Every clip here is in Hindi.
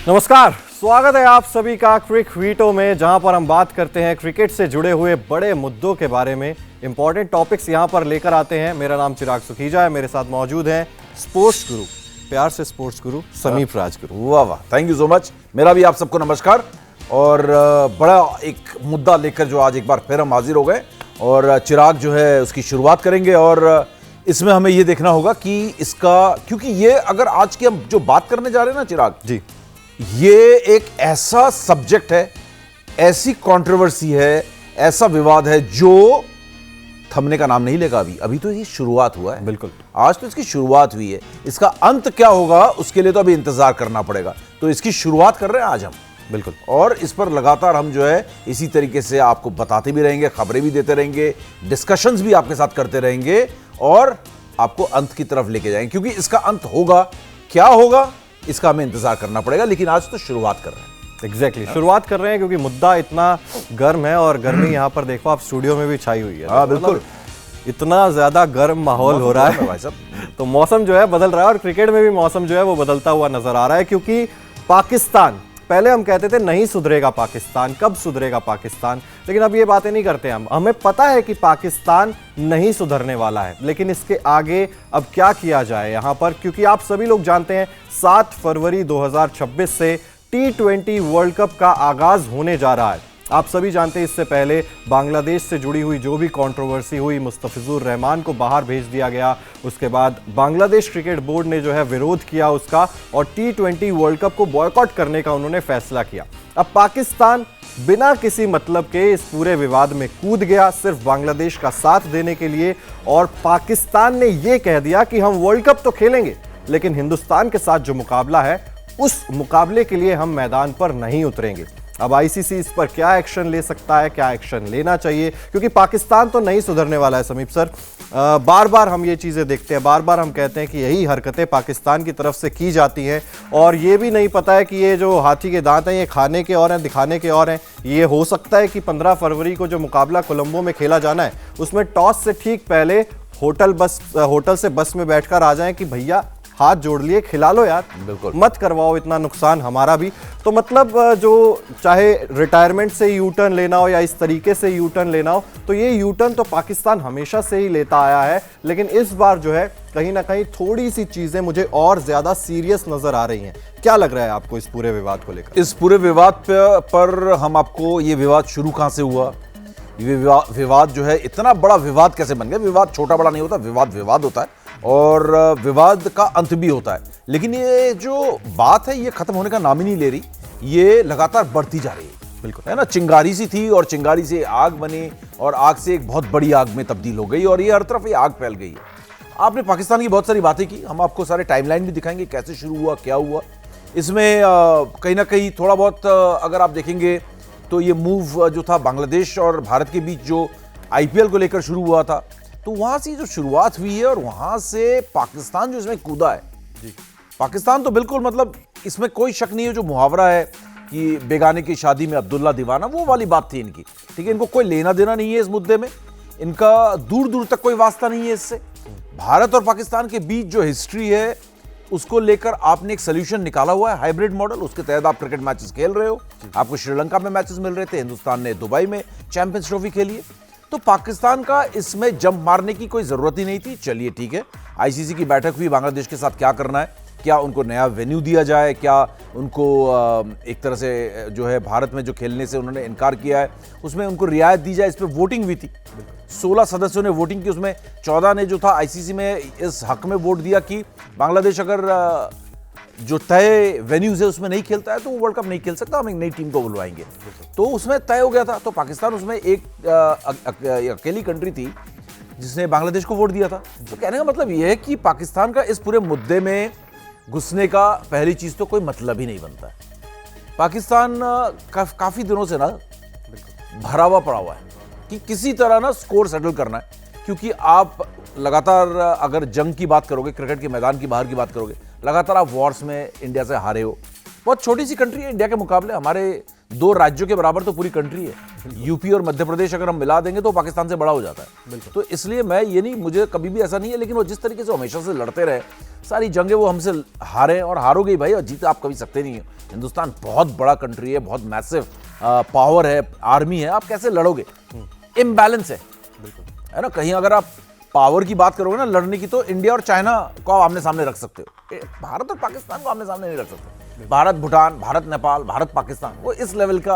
नमस्कार, स्वागत है आप सभी का क्रिक वीटो में, जहां पर हम बात करते हैं क्रिकेट से जुड़े हुए बड़े मुद्दों के बारे में। इंपॉर्टेंट टॉपिक्स यहां पर लेकर आते हैं। मेरा नाम चिराग सुखीजा है, मेरे साथ मौजूद हैं स्पोर्ट्स गुरु, प्यार से स्पोर्ट्स गुरु समीप राजगुरु। वाह वाह, थैंक यू सो मच। मेरा भी आप सबको नमस्कार। और बड़ा एक मुद्दा लेकर जो आज एक बार फिर हम हाजिर हो गए और चिराग जो है उसकी शुरुआत करेंगे। और इसमें हमें ये देखना होगा कि इसका, क्योंकि ये अगर आज की हम जो बात करने जा रहे हैं ना चिराग जी, ये एक ऐसा सब्जेक्ट है, ऐसी कंट्रोवर्सी है, ऐसा विवाद है जो थमने का नाम नहीं लेगा। अभी तो ये शुरुआत हुआ है। बिल्कुल, आज तो इसकी शुरुआत हुई है। इसका अंत क्या होगा उसके लिए तो अभी इंतजार करना पड़ेगा। तो इसकी शुरुआत कर रहे हैं आज हम। बिल्कुल। और इस पर लगातार हम जो है इसी तरीके से आपको बताते भी रहेंगे, खबरें भी देते रहेंगे, डिस्कशंस भी आपके साथ करते रहेंगे और आपको अंत की तरफ लेके जाएंगे। क्योंकि इसका अंत होगा, क्या होगा इसका हमें इंतजार करना पड़ेगा। लेकिन आज तो शुरुआत कर रहे हैं। एग्जैक्टली, शुरुआत कर रहे हैं क्योंकि मुद्दा इतना गर्म है और गर्मी यहाँ पर देखो आप स्टूडियो में भी छाई हुई है। हाँ बिल्कुल, इतना ज्यादा गर्म माहौल हो रहा है भाई साहब। तो मौसम जो है बदल रहा है और क्रिकेट में भी मौसम जो है वो बदलता हुआ नजर आ रहा है। क्योंकि पाकिस्तान, पहले हम कहते थे नहीं सुधरेगा पाकिस्तान, कब सुधरेगा पाकिस्तान, लेकिन अब ये बातें नहीं करते हम। हमें पता है कि पाकिस्तान नहीं सुधरने वाला है, लेकिन इसके आगे अब क्या किया जाए यहां पर, क्योंकि आप सभी लोग जानते हैं 7 फरवरी 2026 से T20 वर्ल्ड कप का आगाज होने जा रहा है। आप सभी जानते हैं इससे पहले बांग्लादेश से जुड़ी हुई जो भी कंट्रोवर्सी हुई, मुस्तफिजुर रहमान को बाहर भेज दिया गया, उसके बाद बांग्लादेश क्रिकेट बोर्ड ने जो है विरोध किया उसका और T20 वर्ल्ड कप को बॉयकॉट करने का उन्होंने फैसला किया। अब पाकिस्तान बिना किसी मतलब के इस पूरे विवाद में कूद गया, सिर्फ बांग्लादेश का साथ देने के लिए। और पाकिस्तान ने यह कह दिया कि हम वर्ल्ड कप तो खेलेंगे, लेकिन हिंदुस्तान के साथ जो मुकाबला है उस मुकाबले के लिए हम मैदान पर नहीं उतरेंगे। अब आईसीसी इस पर क्या एक्शन ले सकता है, क्या एक्शन लेना चाहिए, क्योंकि पाकिस्तान तो नहीं सुधरने वाला है समीप सर। बार बार हम ये चीज़ें देखते हैं, बार बार हम कहते हैं कि यही हरकतें पाकिस्तान की तरफ से की जाती हैं और ये भी नहीं पता है कि ये जो हाथी के दांत हैं ये खाने के और हैं, दिखाने के और हैं। ये हो सकता है कि 15 फरवरी को जो मुकाबला कोलंबो में खेला जाना है उसमें टॉस से ठीक पहले होटल से बस में बैठकर आ जाएं कि भैया हाथ जोड़ लिए, खिला लो यार, बिल्कुल मत करवाओ इतना नुकसान हमारा भी। तो मतलब जो चाहे रिटायरमेंट से यू टर्न लेना हो या इस तरीके से यू टर्न लेना हो, तो ये यू टर्न तो पाकिस्तान हमेशा से ही लेता आया है। लेकिन इस बार जो है कहीं ना कहीं थोड़ी सी चीजें मुझे और ज्यादा सीरियस नजर आ रही हैं। क्या लग रहा है आपको इस पूरे विवाद को लेकर? इस पूरे विवाद पर हम आपको, ये विवाद शुरू कहां से हुआ, ये विवाद जो है इतना बड़ा विवाद कैसे बन गया। विवाद छोटा बड़ा नहीं होता, विवाद होता है और विवाद का अंत भी होता है। लेकिन ये जो बात है ये खत्म होने का नाम ही नहीं ले रही, ये लगातार बढ़ती जा रही है। बिल्कुल है ना, चिंगारी सी थी और चिंगारी से आग बनी और आग से एक बहुत बड़ी आग में तब्दील हो गई और ये हर तरफ ये आग फैल गई है। आपने पाकिस्तान की बहुत सारी बातें की, हम आपको सारे टाइमलाइन भी दिखाएंगे कैसे शुरू हुआ, क्या हुआ इसमें। कहीं ना कहीं थोड़ा बहुत अगर आप देखेंगे तो ये मूव जो था बांग्लादेश और भारत के बीच जो आईपीएल को लेकर शुरू हुआ था, तो वहां से जो शुरुआत हुई है और वहां से पाकिस्तान जो इसमें कूदा है जी। पाकिस्तान तो बिल्कुल, मतलब इसमें कोई शक नहीं है, जो मुहावरा है कि बेगाने की शादी में अब्दुल्ला दीवाना, वो वाली बात थी इनकी। ठीक है, इनको कोई लेना देना नहीं है इस मुद्दे में, इनका दूर दूर तक कोई वास्ता नहीं है इससे। भारत और पाकिस्तान के बीच जो हिस्ट्री है उसको लेकर आपने एक सोल्यूशन निकाला हुआ है, हाइब्रिड मॉडल। उसके तहत आप क्रिकेट मैचेस खेल रहे हो। आपको श्रीलंका में मैचेस मिल रहे थे, हिंदुस्तान ने दुबई में चैंपियंस ट्रॉफी खेली है। तो पाकिस्तान का इसमें जंप मारने की कोई जरूरत ही नहीं थी। चलिए ठीक है, आईसीसी की बैठक हुई, बांग्लादेश के साथ क्या करना है, क्या उनको नया वेन्यू दिया जाए, क्या उनको एक तरह से जो है भारत में जो खेलने से उन्होंने इनकार किया है उसमें उनको रियायत दी जाए। इस पर वोटिंग हुई थी, 16 सदस्यों ने वोटिंग की, उसमें 14 ने जो था आईसीसी में इस हक में वोट दिया कि बांग्लादेश अगर जो तय वेन्यूज है उसमें नहीं खेलता है तो वो वर्ल्ड कप नहीं खेल सकता, हम एक नई टीम को बुलवाएंगे। तो उसमें तय हो गया था। तो पाकिस्तान उसमें एक अकेली कंट्री थी जिसने बांग्लादेश को वोट दिया था। तो कहने का मतलब यह है कि पाकिस्तान का इस पूरे मुद्दे में घुसने का पहली चीज तो कोई मतलब ही नहीं बनता है। पाकिस्तान काफी दिनों से ना भरा हुआ पड़ा हुआ है कि किसी तरह ना स्कोर सेटल करना है, क्योंकि आप लगातार अगर जंग की बात करोगे, क्रिकेट के मैदान की बाहर की बात करोगे, लगातार आप वॉर्स में इंडिया से हारे हो। बहुत छोटी सी कंट्री है इंडिया के मुकाबले, हमारे 2 राज्यों के बराबर तो पूरी कंट्री है। यूपी और मध्य प्रदेश अगर हम मिला देंगे तो पाकिस्तान से बड़ा हो जाता है। तो इसलिए मैं ये नहीं, मुझे कभी भी ऐसा नहीं है, लेकिन वो जिस तरीके से हमेशा से लड़ते रहे, सारी जंगें वो हमसे हारे और हारोगे भाई, और जीत आप कभी सकते नहीं है। हिंदुस्तान बहुत बड़ा कंट्री है, बहुत मैसिव पावर है, आर्मी है, आप कैसे लड़ोगे? इम्बैलेंस है ना। कहीं अगर आप पावर की बात करोगे ना लड़ने की, तो इंडिया और चाइना को आमने सामने रख सकते हो, भारत और पाकिस्तान को आमने सामने नहीं रख सकते। भारत भूटान, भारत नेपाल, भारत पाकिस्तान, वो इस लेवल का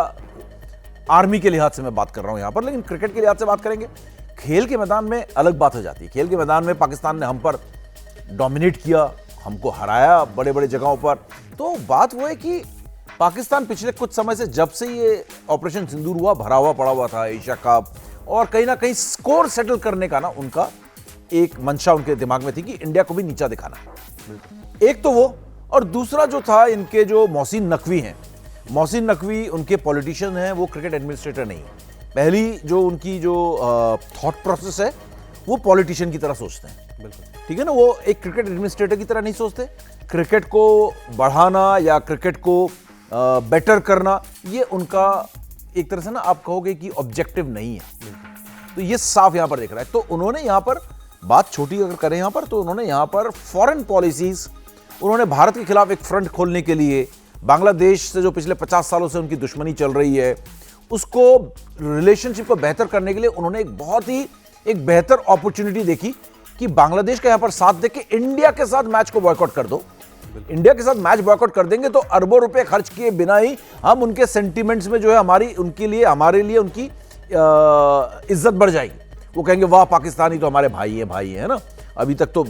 आर्मी के लिहाज से मैं बात कर रहा हूं यहां पर। लेकिन क्रिकेट के लिहाज से बात करेंगे, खेल के मैदान में अलग बात हो जाती है। खेल के मैदान में पाकिस्तान ने हम पर डोमिनेट किया, हमको हराया बड़े बड़े जगहों पर। तो बात वो है कि पाकिस्तान पिछले कुछ समय से, जब से ये ऑपरेशन सिंदूर हुआ, भरा हुआ पड़ा हुआ था एशिया कप, और कहीं ना कहीं स्कोर सेटल करने का ना उनका एक मंशा उनके दिमाग में थी कि इंडिया को भी नीचा दिखाना। एक तो वो, और दूसरा जो था, इनके जो मोहसिन नकवी हैं, मोहसिन नकवी उनके पॉलिटिशियन हैं, वो क्रिकेट एडमिनिस्ट्रेटर नहीं है। पहली जो उनकी जो थॉट प्रोसेस है, वो पॉलिटिशियन की तरह सोचते हैं। ठीक है ना, वो एक क्रिकेट एडमिनिस्ट्रेटर की तरह नहीं सोचते। क्रिकेट को बढ़ाना या क्रिकेट को बेटर करना, ये उनका एक तरह से ना आप कहोगे कि ऑब्जेक्टिव नहीं है। तो ये साफ यहां पर दिख रहा है। तो उन्होंने यहां पर बात छोटी अगर करें यहां पर, तो उन्होंने यहां पर फॉरेन पॉलिसीज, उन्होंने भारत के खिलाफ एक फ्रंट खोलने के लिए, बांग्लादेश से जो पिछले 50 सालों से उनकी दुश्मनी चल रही है, उसको रिलेशनशिप को बेहतर करने के लिए उन्होंने एक बेहतर अपॉर्चुनिटी देखी कि बांग्लादेश का यहां पर साथ देके इंडिया के साथ मैच को बॉयकॉट कर दो। इंडिया के साथ मैच बॉयकॉट कर देंगे तो अरबों रुपए खर्च किए बिना ही हम उनके सेंटिमेंट्स में जो है हमारे लिए उनकी इज्जत बढ़ जाएगी। वो कहेंगे वाह पाकिस्तानी तो हमारे भाई है ना। अभी तक तो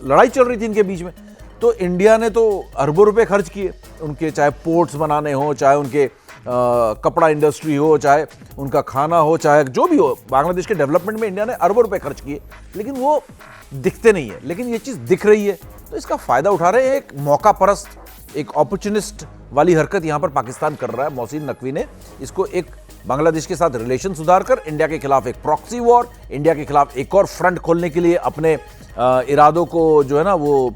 लड़ाई चल रही थी इनके बीच में, तो इंडिया ने तो अरबों रुपए खर्च किए उनके, चाहे पोर्ट्स बनाने हो, चाहे उनके कपड़ा इंडस्ट्री हो, चाहे उनका खाना हो, चाहे जो भी हो, बांग्लादेश के डेवलपमेंट में इंडिया ने अरबों रुपए खर्च किए, लेकिन वो दिखते नहीं है। लेकिन ये चीज़ दिख रही है, तो इसका फायदा उठा रहे हैं। एक मौका परस्त, एक अपॉर्चुनिस्ट वाली हरकत यहाँ पर पाकिस्तान कर रहा है। मोहसिन नकवी ने इसको एक बांग्लादेश के साथ रिलेशन सुधार कर इंडिया के खिलाफ एक प्रॉक्सी वॉर, इंडिया के खिलाफ एक और फ्रंट खोलने के लिए, अपने इरादों को जो है ना वो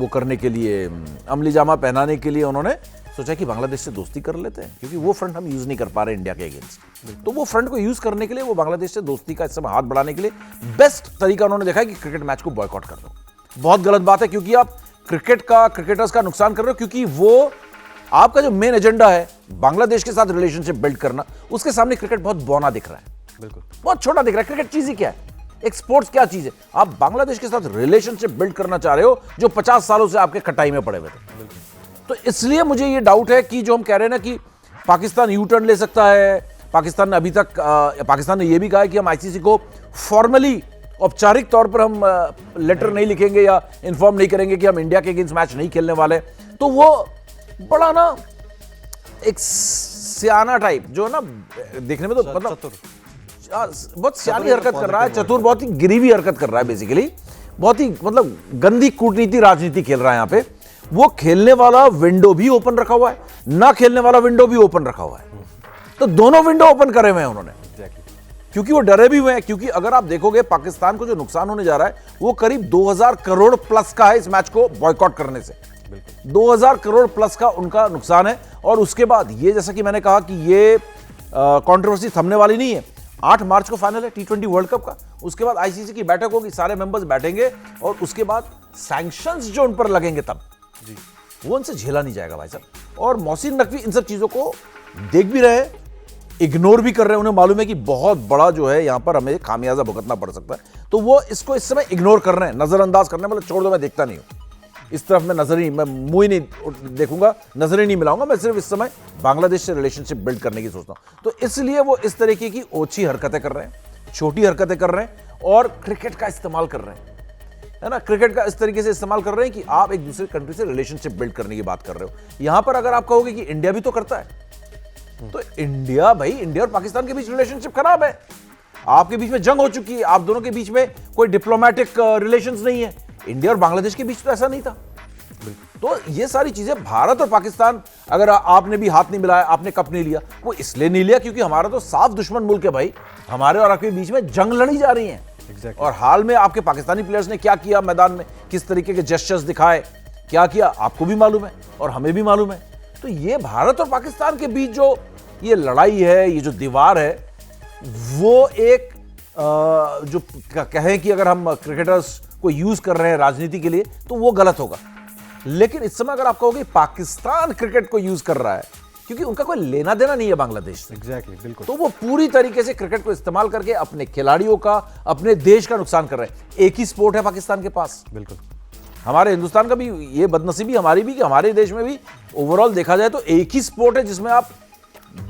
करने के लिए, अमली जामा पहनाने के लिए उन्होंने सोचा कि बांग्लादेश से दोस्ती कर लेते हैं, क्योंकि वो फ्रंट हम यूज नहीं कर पा रहे इंडिया के अगेंस्ट। तो वो फ्रंट को यूज करने के लिए, वो बांग्लादेश से दोस्ती का इस समय हाथ बढ़ाने के लिए बेस्ट तरीका उन्होंने देखा है कि क्रिकेट मैच को बॉयकॉट कर दो। बहुत गलत बात है, क्योंकि आप क्रिकेटर्स का नुकसान कर रहे हो, क्योंकि वो आपका जो मेन एजेंडा है बांग्लादेश के साथ रिलेशनशिप बिल्ड करना, उसके सामने क्रिकेट बहुत बौना दिख रहा है। बिल्कुल बहुत छोटा दिख रहा है। क्रिकेट चीज ही क्या है, एक स्पोर्ट्स क्या चीज है? आप बांग्लादेश के साथ रिलेशनशिप बिल्ड करना चाह रहे हो जो 50 सालों से आपके कटाई में पड़े हुए थे। तो इसलिए मुझे ये डाउट है कि जो हम कह रहे हैं ना कि पाकिस्तान यू टर्न ले सकता है, पाकिस्तान ने अभी तक पाकिस्तान ने यह भी कहा है कि हम आईसीसी को फॉर्मली, औपचारिक तौर पर हम लेटर नहीं लिखेंगे या इन्फॉर्म नहीं करेंगे कि हम इंडिया के अगेंस्ट मैच नहीं खेलने वाले। तो वो बड़ा ना एक सियाना टाइप, जो ना देखने में तो मतलब बहुत सियानी हरकत कर रहा है, चतुर, बहुत ही गिरीवी हरकत कर रहा है। बेसिकली बहुत ही मतलब गंदी कूटनीति, राजनीति खेल रहा है यहाँ पे। वो खेलने वाला विंडो भी ओपन रखा हुआ है, ना खेलने वाला विंडो भी ओपन रखा हुआ है। तो दोनों विंडो ओपन करे हुए हैं उन्होंने, क्योंकि वो डरे भी हुए हैं। क्योंकि अगर आप देखोगे पाकिस्तान को जो नुकसान होने जा रहा है वो करीब 2000 करोड़ प्लस का है इस मैच को बॉयकॉट करने से। 2000 करोड़ प्लस का उनका नुकसान है। और उसके बाद ये, जैसा कि मैंने कहा कि ये कंट्रोवर्सी थमने वाली नहीं है। 8 मार्च को फाइनल है T20 वर्ल्ड कप का, उसके बाद आईसीसी की बैठक होगी, सारे मेंबर्स बैठेंगे और उसके बाद सैंक्शंस जो उन पर लगेंगे तब जी, वो उनसे झेला नहीं जाएगा भाई साहब। और मोहसिन नकवी इन सब चीजों को देख भी रहे हैं, इग्नोर भी कर रहे हैं। उन्हें मालूम है कि बहुत बड़ा जो है यहां पर हमें खामियाजा भुगतना पड़ सकता है, तो वो इसको इस समय इग्नोर कर रहे हैं, नजरअंदाज कर रहे हैं। मतलब छोड़ दो, मैं देखता नहीं हूं इस तरफ, मैं नजर ही, मैं मुंह ही नहीं देखूंगा, नजर ही नहीं मिलाऊंगा। मैं सिर्फ इस समय बांग्लादेश से रिलेशनशिप बिल्ड करने की सोचता हूं। तो इसलिए वो इस तरीके की ओछी हरकतें कर रहे हैं, छोटी हरकतें कर रहे हैं और क्रिकेट का इस्तेमाल कर रहे हैं, है ना। क्रिकेट का इस तरीके से इस्तेमाल कर रहे हैं कि आप एक दूसरे कंट्री से रिलेशनशिप बिल्ड करने की बात कर रहे हो। यहां पर अगर आप कहोगे कि इंडिया भी तो करता है, तो इंडिया और पाकिस्तान के बीच रिलेशनशिप खराब है, आपके बीच में जंग हो चुकी है, आप दोनों के बीच में कोई डिप्लोमेटिक रिलेशंस नहीं है। इंडिया और बांग्लादेश के बीच तो ऐसा नहीं था। तो ये सारी चीजें, भारत और पाकिस्तान, अगर आपने भी हाथ नहीं मिलाया, आपने कप नहीं लिया, वो इसलिए नहीं लिया क्योंकि हमारा तो साफ दुश्मन मुल्क है भाई। हमारे और आपके बीच में जंग लड़ी जा रही है। और हाल में आपके पाकिस्तानी प्लेयर्स ने क्या किया मैदान में, किस तरीके के जेस्चर्स दिखाए, क्या किया आपको भी मालूम है और हमें भी मालूम है। तो ये भारत और पाकिस्तान के बीच जो ये लड़ाई है, ये जो दीवार है, वो एक जो कहें कि अगर हम क्रिकेटर्स को यूज कर रहे हैं राजनीति के लिए तो वो गलत होगा। लेकिन इस समय अगर आप कहोगे पाकिस्तान क्रिकेट को यूज कर रहा है क्योंकि उनका कोई लेना देना नहीं है बांग्लादेश से, एग्जैक्टली, बिल्कुल, तो वो पूरी तरीके से क्रिकेट को इस्तेमाल करके अपने खिलाड़ियों का, अपने देश का नुकसान कर रहे हैं। एक ही स्पोर्ट है पाकिस्तान के पास, बिल्कुल। हमारे हिंदुस्तान का भी ये बदनसीबी हमारी भी कि हमारे देश में भी ओवरऑल देखा जाए तो एक ही स्पोर्ट है जिसमें आप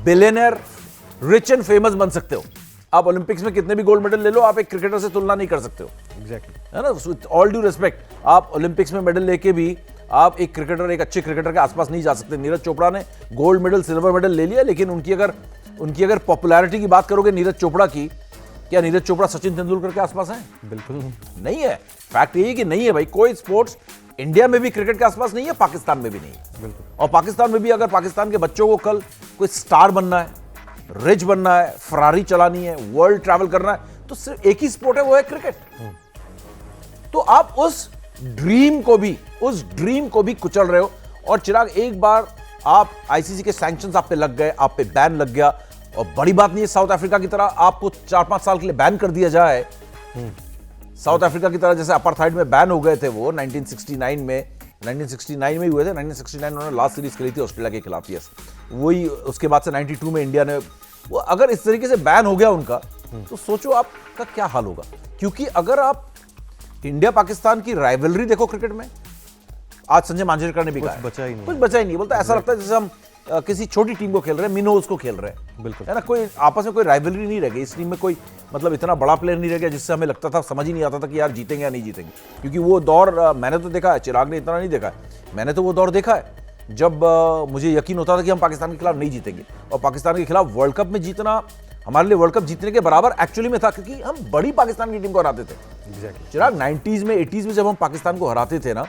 बिलियनर, रिच एंड फेमस बन सकते हो। आप ओलंपिक्स में कितने भी गोल्ड मेडल ले लो, आप एक क्रिकेटर से तुलना नहीं कर सकते हो। एग्जैक्टली, है ना, विद ऑल ड्यू रिस्पेक्ट, आप ओलंपिक्स में मेडल लेके भी आप एक क्रिकेटर, एक अच्छे क्रिकेटर के आसपास नहीं जा सकते। नीरज चोपड़ा ने गोल्ड मेडल, सिल्वर मेडल ले लिया, लेकिन उनकी अगर पॉपुलैरिटी की बात करोगे नीरज चोपड़ा की, क्या नीरज चोपड़ा सचिन तेंदुलकर के आसपास है? बिल्कुल नहीं है। फैक्ट यही कि नहीं है भाई। कोई स्पोर्ट्स इंडिया में भी क्रिकेट के आसपास नहीं है, पाकिस्तान में भी नहीं है। बिल्कुल। और पाकिस्तान में भी अगर पाकिस्तान के बच्चों को कल कोई स्टार बनना है, रिच बनना है, फरारी चलानी है, वर्ल्ड ट्रैवल करना है, तो सिर्फ एक ही स्पोर्ट है, वो है क्रिकेट। तो आप उस ड्रीम को भी कुचल रहे हो। और चिराग, एक बार आप आईसीसी के सैंक्शंस आप पे लग गए, आप पे बैन लग गया, और बड़ी बात नहीं है साउथ अफ्रीका की तरह आपको 4-5 साल के लिए बैन कर दिया जाए। साउथ अफ्रीका की तरह जैसे अपार्थाइड में बैन हो गए थे वो 1969 में ही हुए थे। 1969 उन्होंने लास्ट सीरीज खेली थी ऑस्ट्रेलिया के खिलाफ। यस, वही। उसके बाद से 92 में इंडिया ने वो, अगर इस तरीके से बैन हो गया उनका, तो सोचो आपका क्या हाल होगा। क्योंकि अगर आप इंडिया पाकिस्तान की राइवलरी देखो क्रिकेट में, आज संजय मांजरेकर ने भी कहा कुछ बचा ही नहीं। बोलता ऐसा लगता है जैसे हम किसी छोटी टीम को खेल रहे हैं, मिनोज को खेल रहे हैं। बिल्कुल, है ना, कोई आपस में कोई राइवलरी नहीं रह गई इस टीम में। कोई मतलब इतना बड़ा प्लेयर नहीं रह गया जिससे हमें लगता था, समझ ही नहीं आता था कि यार जीतेंगे या नहीं जीतेंगे। क्योंकि वो दौर मैंने तो देखा है, चिराग ने इतना नहीं देखा है, मैंने तो वो दौर देखा है जब मुझे यकीन होता था कि हम पाकिस्तान के खिलाफ नहीं जीतेंगे। और पाकिस्तान के खिलाफ वर्ल्ड कप में जीतना हमारे लिए वर्ल्ड कप जीतने के बराबर एक्चुअली में था, क्योंकि हम बड़ी पाकिस्तान की टीम को हराते थे। एग्जैक्टली। चिराग, 90s में 80s में जब हम पाकिस्तान को हराते थे ना,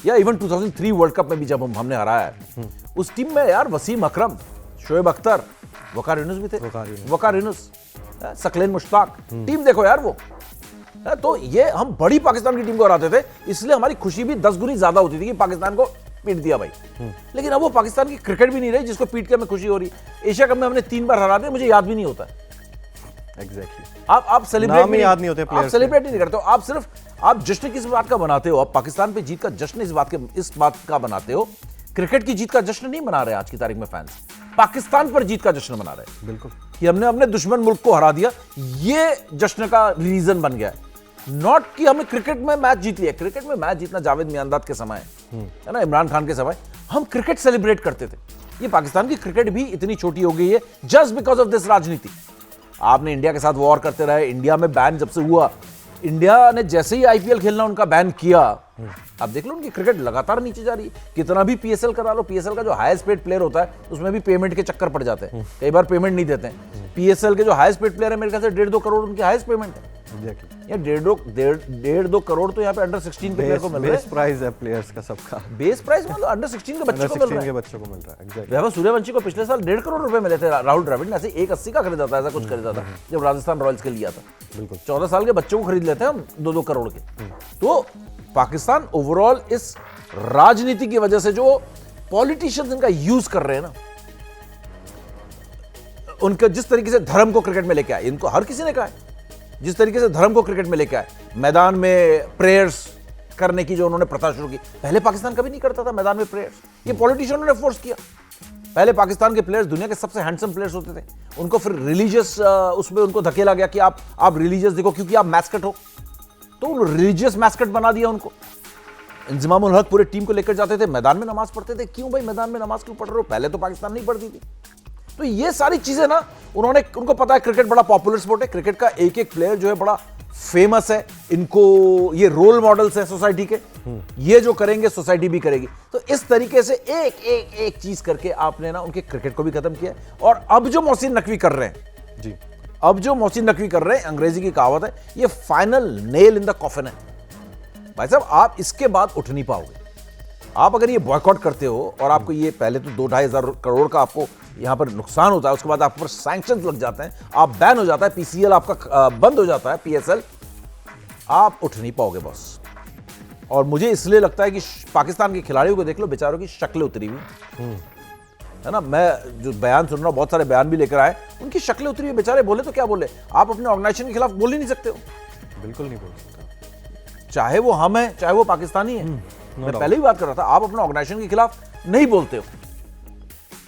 या इवन 2003 वर्ल्ड कप में भी जब हमने हराया है, उस टीम में यार वसीम अकरम, शोएब अख्तर, वकार यूनुस भी थे। वकार यूनुस, सकलेन मुश्ताक, टीम देखो यार वो। तो ये हम बड़ी पाकिस्तान की टीम को हराते थे, इसलिए हमारी खुशी भी 10 गुनी ज्यादा होती थी कि पाकिस्तान को पीट दिया भाई। लेकिन अब वो पाकिस्तान की क्रिकेट भी नहीं रही जिसको पीट के हमें खुशी हो रही। एशिया कप में हमने 3 बार हरा दिया, मुझे याद भी नहीं होता है। एग्जैक्टली। आप सेलिब्रेट नाम ही याद नहीं होते आप सेलिब्रेट नहीं करते हो। आप सिर्फ आप जश्न किस बात का बनाते हो? आप पाकिस्तान पे जीत का जश्न इस बात का बनाते हो। क्रिकेट की जीत का जश्न नहीं मना रहे आज की तारीख में फैंस, पाकिस्तान पर जीत का जश्न मना रहे हैं। बिल्कुल, कि हमने अपने दुश्मन मुल्क को हरा दिया, ये जश्न का रीजन बन गया है। नॉट कि हमें क्रिकेट में मैच जीत लिया। क्रिकेट में मैच जीतना जावेद मियांदाद के समय है ना, इमरान खान के समय हम क्रिकेट सेलिब्रेट करते थे। ये पाकिस्तान की क्रिकेट भी इतनी छोटी हो गई है जस्ट बिकॉज ऑफ दिस राजनीति। आपने इंडिया के साथ वॉर करते रहे। इंडिया में बैन जब से हुआ, इंडिया ने जैसे ही आईपीएल खेलना उनका बैन किया, अब देख लो उनकी क्रिकेट लगातार नीचे जा रही है। कितना भी पीएसएल करा लो, पीएसएल का जो हाईएस्ट पेड प्लेयर होता है उसमें भी पेमेंट के चक्कर पड़ जाते हैं, कई बार पेमेंट नहीं देते हैं। पीएसएल के जो हाईएस्ट पेड प्लेयर है मेरे ख्याल से 1.5-2 करोड़ उनकी हाईएस्ट पेमेंट है। एग्जैक्टली। ये 1.5-2 करोड़ तो यहाँ पे अंडर 16 के प्लेयर को मिल रहा है। बेस प्राइस है प्लेयर्स का सबका। बेस प्राइस मतलब अंडर 16 के बच्चों को मिल रहा है। के बच्चों को मिल रहा है। एग्जैक्टली। वैभव सूर्यवंशी को पिछले साल 1.5 करोड़ रुपए मिले थे। राहुल द्रविड़ ने ऐसे 1.80 का खरीदा था, ऐसा कुछ खरीदा था जब राजस्थान रॉयल्स के लिया था। बिल्कुल। 14 साल के बच्चों को खरीद लेते हैं हम 2-2 करोड़ के। तो पाकिस्तान ओवरऑल इस राजनीति की वजह से जो पॉलिटिशियंस इनका यूज कर रहे हैं ना, उनका जिस तरीके से धर्म को क्रिकेट में लेके आए, इनको हर किसी ने कहा है, जिस तरीके से धर्म को क्रिकेट में लेके आए, मैदान में प्रेयर्स करने की जो उन्होंने प्रथा शुरू की। पहले पाकिस्तान कभी नहीं करता था मैदान में प्रेयर्स, ये पॉलिटिशियनों ने फोर्स किया। पहले पाकिस्तान के प्लेयर्स दुनिया के सबसे हैंडसम प्लेयर्स होते थे, उनको फिर रिलीजियस उसमें उनको धकेला गया कि आप रिलीजियस देखो क्योंकि आप मैस्कट हो, तो रिलीजियस मैस्कट बना दिया उनको। इंजमामुल हक पूरे टीम को लेकर जाते थे, मैदान में नमाज पढ़ते थे। क्यों भाई मैदान में नमाज क्यों पढ़ रहे हो? पहले तो पाकिस्तान नहीं पढ़ती थी। तो ये सारी चीजें ना उनको पता है क्रिकेट बड़ा पॉपुलर स्पोर्ट है, क्रिकेट का एक एक प्लेयर जो है बड़ा फेमस है, इनको ये रोल मॉडल्स है सोसाइटी के, ये जो करेंगे सोसाइटी भी करेगी। तो इस तरीके से एक चीज करके आपने ना उनके क्रिकेट को भी खत्म किया। और अब जो मोहसिन नकवी कर रहे हैं जी, अब जो मोहसिन नकवी कर रहे हैं, अंग्रेजी की कहावत है, ये final nail in the coffin है। भाई साहब, आप इसके बाद उठ नहीं पाओगे। आप अगर ये बॉयकॉट करते हो और आपको ये पहले तो 2-2.5 हज़ार करोड़ का आपको यहां पर नुकसान होता है, उसके बाद आप पर सैंक्शंस लग जाते हैं, आप बैन हो जाता है, पीसीएल आपका बंद हो जाता है, पीएसएल, आप उठ नहीं पाओगे बॉस। और मुझे इसलिए लगता है कि पाकिस्तान के खिलाड़ियों को देख लो, बेचारों की शक्लें उतरी हुई है ना। मैं जो बयान सुन रहा हूं, बहुत सारे बयान भी लेकर आए, उनकी शक्लें उतरी हुई, बेचारे बोले तो क्या बोले। आप अपने ऑर्गेनाइजेशन के खिलाफ बोल ही नहीं सकते हो, बिल्कुल नहीं बोल सकते, चाहे वो हम है चाहे वो पाकिस्तानी है। मैं पहले ही बात कर रहा था, आप अपने ऑर्गेनाइजेशन के खिलाफ नहीं बोलते हो,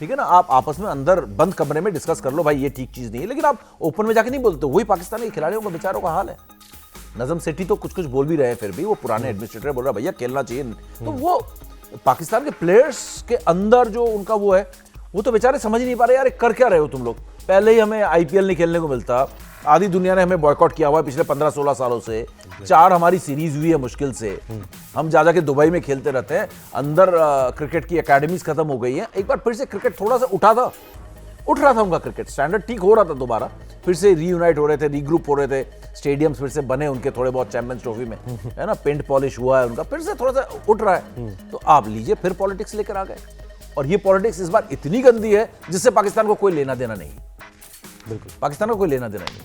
ठीक है ना। आप आपस में अंदर बंद कमरे में डिस्कस कर लो, भाई ये ठीक चीज नहीं है, लेकिन आप ओपन में जाके नहीं बोलते। वही पाकिस्तानी खिलाड़ियों का बेचारों का हाल है। नजम सेठी तो कुछ कुछ बोल भी रहे हैं, फिर भी वो पुराने एडमिनिस्ट्रेटर बोल रहा है भैया खेलना चाहिए। तो वो पाकिस्तान के प्लेयर्स के अंदर जो उनका वो है, वो तो बेचारे समझ ही नहीं पा रहे यार कर क्या रहे हो तुम लोग। पहले ही हमें आईपीएल नहीं खेलने को मिलता, आधी दुनिया ने हमें बॉयकॉट किया हुआ है पिछले 15-16 सालों से। 4 हमारी सीरीज हुई है मुश्किल से, हम जा के दुबई में खेलते रहते हैं। अंदर क्रिकेट की एकेडमीज खत्म हो गई है। एक बार फिर से क्रिकेट थोड़ा सा उठ रहा था उनका क्रिकेट स्टैंडर्ड ठीक हो रहा था, दोबारा फिर से रीयूनाइट हो रहे थे, रीग्रुप हो रहे थे, स्टेडियम्स फिर से बने उनके थोड़े बहुत चैंपियंस ट्रॉफी में, है ना, पेंट पॉलिश हुआ है उनका, फिर से थोड़ा सा उठ रहा है। तो आप लीजिए फिर पॉलिटिक्स लेकर आ गए, और ये पॉलिटिक्स इस बार इतनी गंदी है जिससे पाकिस्तान को कोई लेना देना नहीं। बिल्कुल पाकिस्तान को कोई लेना देना नहीं,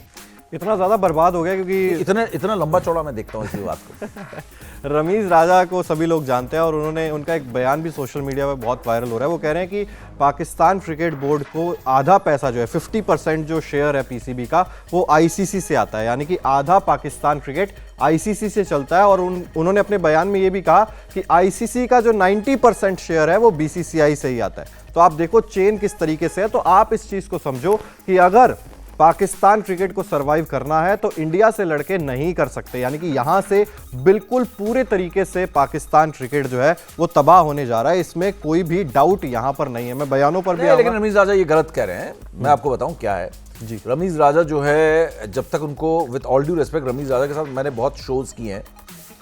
इतना ज्यादा बर्बाद हो गया क्योंकि इतना लंबा चौड़ा मैं देखता हूं इस बात को। रमीज राजा को सभी लोग जानते हैं और उनका एक बयान भी सोशल मीडिया पे बहुत वायरल हो रहा है। वो कह रहे हैं कि पाकिस्तान क्रिकेट बोर्ड को आधा पैसा जो है 50% जो शेयर है पीसीबी का, वो आईसीसी से आता है, यानी कि आधा पाकिस्तान क्रिकेट आईसीसी से चलता है। और उन्होंने अपने बयान में ये भी कहा कि आईसीसी का जो 90% शेयर है वो बीसीसीआई से ही आता है। तो आप देखो चेन किस तरीके से है। तो आप इस चीज को समझो कि अगर पाकिस्तान क्रिकेट को सरवाइव करना है तो इंडिया से लड़के नहीं कर सकते, यानी कि यहां से बिल्कुल पूरे तरीके से पाकिस्तान क्रिकेट जो है वो तबाह होने जा रहा है, इसमें कोई भी डाउट यहां पर नहीं है। मैं बयानों पर भी लेकिन रमीज राजा ये गलत कह रहे हैं, मैं आपको बताऊं क्या है जी। रमीज राजा जो है, जब तक उनको, with all due respect, Rameez Raja के साथ मैंने बहुत शोज किए हैं,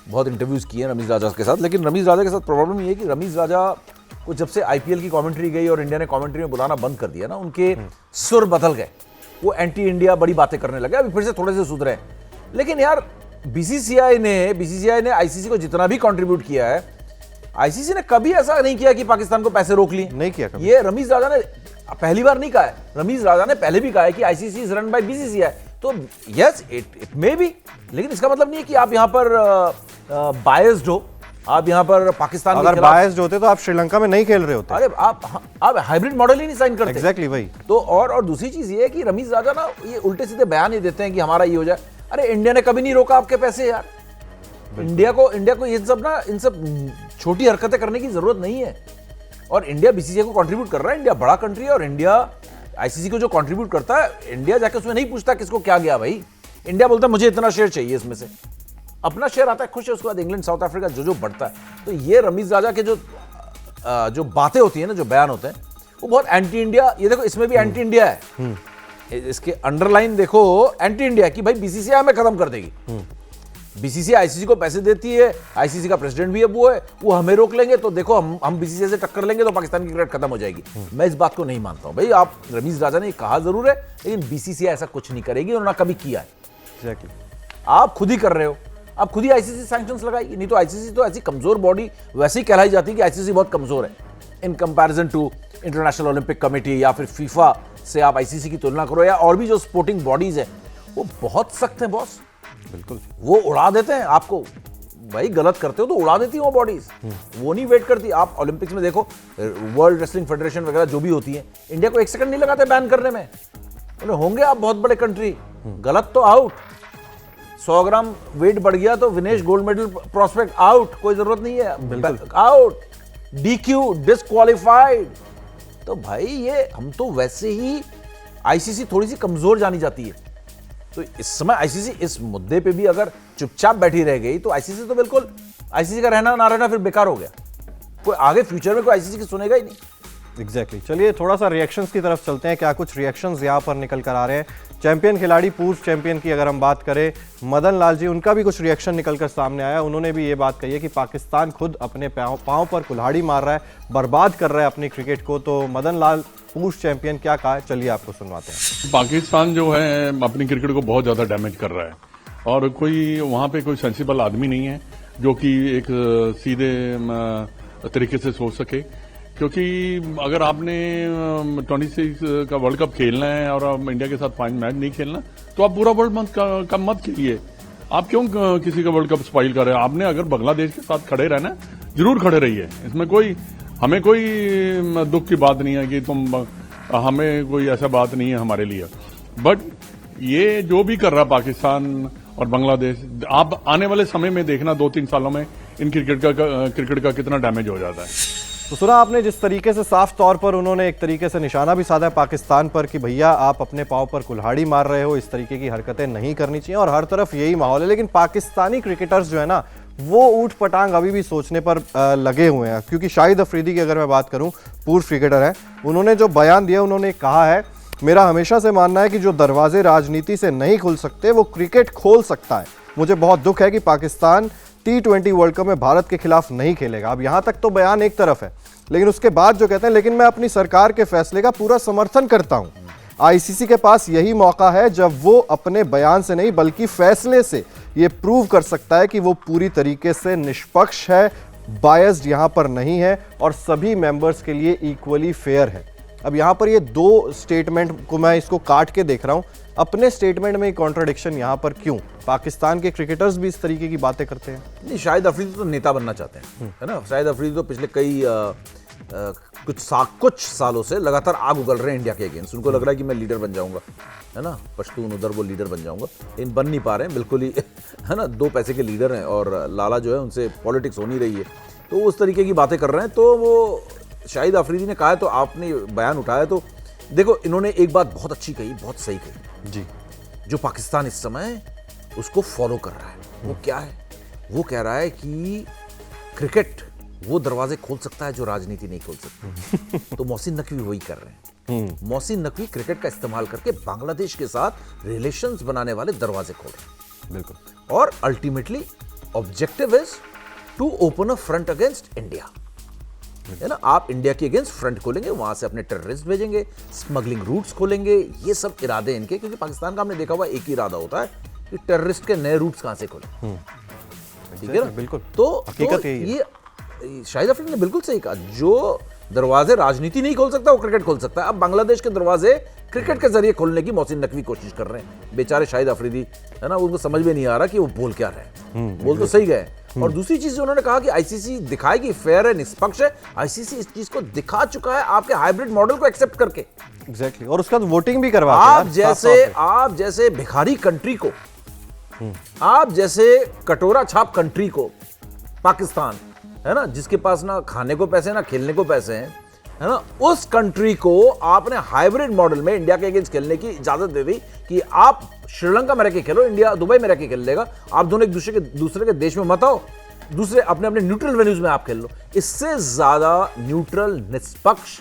बहुत इंटरव्यूज किए हैं रमीज राजा के साथ, लेकिन रमीज राजा के साथ प्रॉब्लम ये है कि रमीज राजा को जब से आईपीएल की कमेंट्री गई और इंडिया ने कमेंट्री में बुलाना बंद कर दिया ना, उनके सुर बदल गए, वो एंटी इंडिया बड़ी बातें करने लगे। अभी फिर से थोड़े से सुधरे, लेकिन यार बीसीसीआई ने आईसीसी को जितना भी कंट्रीब्यूट किया है, आईसीसी ने कभी ऐसा नहीं किया कि पाकिस्तान को पैसे रोक लिए, नहीं किया कभी। ये रमीज राजा ने पहली बार नहीं कहा है, रमीज राजा ने पहले भी कहा है कि ICC is run by BCCI. तो यस इट मे बी, लेकिन इसका मतलब नहीं है कि आप यहां पर बायस्ड हो, आप यहां पर पाकिस्तान अगर बायस्ड होते तो आप श्रीलंका में नहीं खेल रहे होते। अरे आप हाइब्रिड मॉडल ही नहीं साइन करते। एग्जैक्टली वही तो और दूसरी चीज ये है कि रमीज राजा ना ये उल्टे सीधे बयान ही देते हैं कि हमारा ये हो जाए। अरे इंडिया ने कभी नहीं रोका आपके पैसे यार, इंडिया को ये सब ना, इन सब छोटी हरकतें करने की जरूरत नहीं है। और इंडिया बीसीसीआई को कंट्रीब्यूट कर रहा है, इंडिया बड़ा कंट्री है, और इंडिया आईसीसी को जो कंट्रीब्यूट करता है, इंडिया जाके उसमें नहीं पूछता किसको क्या गया भाई। इंडिया बोलता है मुझे इतना शेयर चाहिए इसमें से, अपना शेयर आता है, खुश है, उसके बाद इंग्लैंड साउथ अफ्रीका जो बढ़ता है। तो ये रमीज राजा के जो बातें होती है ना, जो बयान होते हैं, वो बहुत एंटी इंडिया, ये देखो इसमें भी एंटी इंडिया है, इसके अंडरलाइन देखो एंटी इंडिया कि भाई बीसीसीआई हमें खत्म कर देगी। बीसीसीआई आईसीसी को पैसे देती है, आईसीसी का प्रेसिडेंट भी अब वो है, वो हमें रोक लेंगे तो देखो हम बीसीसीआई से टक्कर लेंगे तो पाकिस्तान की क्रिकेट खत्म हो जाएगी। मैं इस बात को नहीं मानता हूं भाई। आप रमीज राजा ने कहा जरूर है, लेकिन बीसीसीआई ऐसा कुछ नहीं करेगी और ना कभी किया है। एग्जैक्टली आप खुद ही कर रहे हो, आप खुद ही आईसीसी सैंक्शंस लगाई, नहीं तो आईसीसी तो ऐसी कमजोर बॉडी वैसे ही कहलाई जाती है कि आईसीसी बहुत कमजोर है in comparison to International Olympic Committee या फिर फीफा से। आप आईसीसी की तुलना करो या और भी जो स्पोर्टिंग बॉडीज है, वो बहुत सख्त हैं बॉस। बिल्कुल, वो उड़ा देते हैं आपको, भाई गलत करते हो तो उड़ा देती है वो बॉडीज, वो नहीं वेट करती। आप ओलंपिक्स में देखो, वर्ल्ड रेसलिंग फेडरेशन वगैरह जो भी होती है, इंडिया को 1 सेकंड नहीं लगाते बैन करने में। उन्हें होंगे आप बहुत बड़े कंट्री, गलत तो आउट, 100 ग्राम वेट बढ़ गया तो Vinesh gold medal prospect out, कोई जरूरत नहीं है, आउट, डीक्यू, डिस्क्वालिफाइड। तो भाई ये हम तो वैसे ही आईसीसी थोड़ी सी कमजोर जानी जाती है। तो इस समय आईसीसी इस मुद्दे पे भी अगर चुपचाप बैठी रह गई तो आईसीसी तो बिल्कुल, आईसीसी का रहना ना रहना फिर बेकार हो गया। कोई आगे फ्यूचर में कोई आईसीसी की सुनेगा ही नहीं। एग्जैक्टली चलिए थोड़ा सा रिएक्शंस की तरफ चलते हैं, क्या कुछ रिएक्शंस यहाँ पर निकल कर आ रहे हैं। चैंपियन खिलाड़ी, पूर्व चैंपियन की अगर हम बात करें, मदन लाल जी, उनका भी कुछ रिएक्शन निकल कर सामने आया। उन्होंने भी ये बात कही है कि पाकिस्तान खुद अपने पाँव पर कुल्हाड़ी मार रहा है, बर्बाद कर रहा है अपनी क्रिकेट को। तो मदन लाल पूर्व चैंपियन क्या कहा है, चलिए आपको सुनवाते हैं। पाकिस्तान जो है अपनी क्रिकेट को बहुत ज्यादा डैमेज कर रहा है, और कोई वहां पे कोई सेंसिबल आदमी नहीं है जो कि एक सीधे तरीके से सोच सके। क्योंकि अगर आपने 26 का वर्ल्ड कप खेलना है और इंडिया के साथ 5 मैच नहीं खेलना, तो आप पूरा वर्ल्ड कप मत खेलिए। आप क्यों किसी का वर्ल्ड कप स्पॉइल कर रहे हैं? आपने अगर बांग्लादेश के साथ खड़े रहना है, जरूर खड़े रहिए। इसमें हमें कोई दुख की बात नहीं है कि हमें कोई ऐसा बात नहीं है हमारे लिए। बट ये जो भी कर रहा पाकिस्तान और बांग्लादेश, आप आने वाले समय में देखना 2-3 सालों में इन क्रिकेट का कितना डैमेज हो जाता है। तो सुना आपने जिस तरीके से साफ तौर पर उन्होंने एक तरीके से निशाना भी साधा पाकिस्तान पर कि भैया आप अपने पांव पर कुल्हाड़ी मार रहे हो, इस तरीके की हरकतें नहीं करनी चाहिए, और हर तरफ यही माहौल है। लेकिन पाकिस्तानी क्रिकेटर्स जो है ना, वो ऊट पटांग अभी भी सोचने पर लगे हुए हैं। क्योंकि शाहिद अफरीदी की अगर मैं बात करूं, पूर्व क्रिकेटर हैं, उन्होंने जो बयान दिया, उन्होंने कहा है, मेरा हमेशा से मानना है कि जो दरवाजे राजनीति से नहीं खुल सकते वो क्रिकेट खोल सकता है। मुझे बहुत दुख है कि पाकिस्तान T20 वर्ल्ड कप में भारत के खिलाफ नहीं खेलेगा। अब यहां तक तो बयान एक तरफ है, लेकिन उसके बाद जो कहते हैं, लेकिन मैं अपनी सरकार के फैसले का पूरा समर्थन करता हूं। आईसीसी के पास यही मौका है जब वो अपने बयान से नहीं बल्कि फैसले से ये प्रूव कर सकता है कि वो पूरी तरीके से निष्पक्ष है, बायस्ड यहां पर नहीं है और सभी मेंबर्स के लिए इक्वली फेयर है। अब यहां पर ये दो स्टेटमेंट को मैं इसको काट के देख रहा हूं, अपने स्टेटमेंट में कॉन्ट्रडिक्शन यहां पर क्यों? पाकिस्तान के क्रिकेटर्स भी इस तरीके की बातें करते हैं। नहीं, शाहिद अफरीदी तो नेता बनना चाहते हैं, है ना। शाहिद अफरीदी तो पिछले कई कुछ सालों से लगातार आग उगल रहे हैं इंडिया के अगेंस्ट। उनको लग रहा है कि मैं लीडर बन जाऊंगा, है ना, पश्तून उधर वो लीडर बन जाऊंगा। इन बन नहीं पा रहे हैं बिल्कुल ही, है ना। 2 पैसे के लीडर हैं और लाला जो है उनसे पॉलिटिक्स हो नहीं रही है, तो उस तरीके की बातें कर रहे हैं। तो वो शाहिद अफरीदी ने कहा है, तो आपने बयान उठाया, तो देखो इन्होंने एक बात बहुत अच्छी कही, बहुत सही कही जी। जो पाकिस्तान इस समय उसको फॉलो कर रहा है, वो क्या है? वो कह रहा है कि क्रिकेट वो दरवाजे खोल सकता है जो राजनीति नहीं खोल सकती। तो मोहसिन नकवी वही कर रहे हैं। मोहसिन नकवी क्रिकेट का इस्तेमाल करके बांग्लादेश के साथ रिलेशंस बनाने वाले दरवाजे खोल रहे हैं। बिल्कुल। और ultimately objective is to open a front against India, है ना। आप इंडिया के अगेंस्ट फ्रंट खोलेंगे, वहां से अपने टेररिस्ट भेजेंगे, स्मगलिंग रूट्स खोलेंगे, ये सब इरादे इनके। क्योंकि पाकिस्तान का हमने देखा हुआ एक ही इरादा होता है कि टेररिस्ट के नए रूट्स कहां से खोलें, ठीक है ना। बिल्कुल, तो हकीकत यही है। ये शाहिद अफरीदी ने बिल्कुल सही कहा, जो दरवाजे राजनीति नहीं खोल सकता वो क्रिकेट खोल सकता है। अब बांग्लादेश के दरवाजे क्रिकेट के जरिए खोलने की मोहसिन नकवी कोशिश कर रहे हैं। बेचारे शाहिद अफरीदी, है ना, उनको समझ में नहीं आ रहा कि वो बोल क्या रहे हैं। बोल तो सही गए। और दूसरी चीज जो उन्होंने कहा कि आईसीसी दिखाएगी फेयर है, निष्पक्ष है। आईसीसी इस चीज को दिखा चुका है आपके हाइब्रिड मॉडल को एक्सेप्ट करके। एग्जैक्टली। और उसका वोटिंग भी करवा आप जैसे भिखारी कंट्री को, आप जैसे कटोरा छाप कंट्री को, पाकिस्तान, है ना, जिसके पास ना खाने को पैसे ना खेलने को पैसे हैं, है ना, उस कंट्री को आपने हाइब्रिड मॉडल में इंडिया के अगेंस्ट खेलने की इजाजत दे दी कि आप श्रीलंका में रह के खेलो, इंडिया दुबई में रह के खेल लेगा, आप दोनों एक दूसरे के देश में मत आओ, दूसरे अपने अपने न्यूट्रल वेन्यूज में आप खेल लो। इससे ज्यादा न्यूट्रल निष्पक्ष